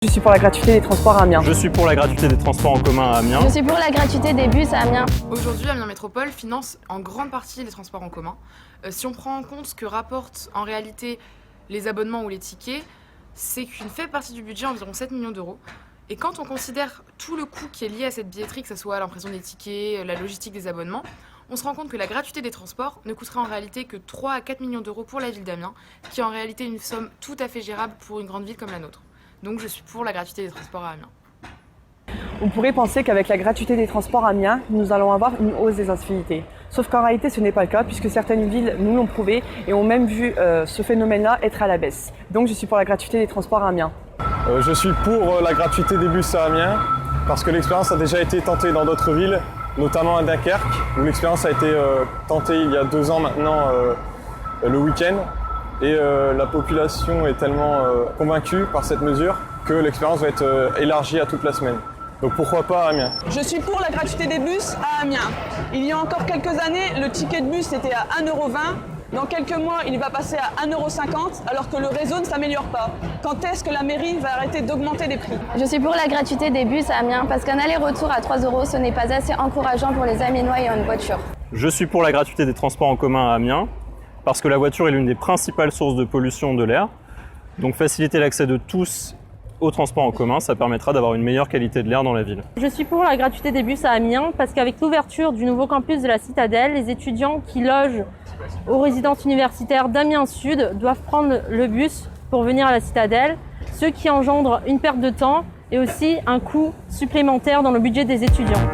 Je suis pour la gratuité des transports à Amiens. Je suis pour la gratuité des transports en commun à Amiens. Je suis pour la gratuité des bus à Amiens. Aujourd'hui, Amiens Métropole finance en grande partie les transports en commun. Si on prend en compte ce que rapportent en réalité les abonnements ou les tickets, c'est qu'une faible partie du budget, environ 7 millions d'euros. Et quand on considère tout le coût qui est lié à cette billetterie, que ce soit l'impression des tickets, la logistique des abonnements, on se rend compte que la gratuité des transports ne coûterait en réalité que 3 à 4 millions d'euros pour la ville d'Amiens, ce qui est en réalité une somme tout à fait gérable pour une grande ville comme la nôtre. Donc je suis pour la gratuité des transports à Amiens. On pourrait penser qu'avec la gratuité des transports à Amiens, nous allons avoir une hausse des incivilités. Sauf qu'en réalité, ce n'est pas le cas, puisque certaines villes nous l'ont prouvé et ont même vu ce phénomène-là être à la baisse. Donc je suis pour la gratuité des transports à Amiens. Je suis pour la gratuité des bus à Amiens, parce que l'expérience a déjà été tentée dans d'autres villes, notamment à Dunkerque, où l'expérience a été tentée il y a 2 ans maintenant, le week-end. Et la population est tellement convaincue par cette mesure que l'expérience va être élargie à toute la semaine. Donc pourquoi pas à Amiens? Je suis pour la gratuité des bus à Amiens. Il y a encore quelques années, le ticket de bus était à 1,20 €. Dans quelques mois, il va passer à 1,50 € alors que le réseau ne s'améliore pas. Quand est-ce que la mairie va arrêter d'augmenter les prix? Je suis pour la gratuité des bus à Amiens parce qu'un aller-retour à 3 €, ce n'est pas assez encourageant pour les Amiénois ayant une voiture. Je suis pour la gratuité des transports en commun à Amiens, parce que la voiture est l'une des principales sources de pollution de l'air. Donc faciliter l'accès de tous aux transports en commun, ça permettra d'avoir une meilleure qualité de l'air dans la ville. Je suis pour la gratuité des bus à Amiens parce qu'avec l'ouverture du nouveau campus de la Citadelle, les étudiants qui logent aux résidences universitaires d'Amiens Sud doivent prendre le bus pour venir à la Citadelle, ce qui engendre une perte de temps et aussi un coût supplémentaire dans le budget des étudiants.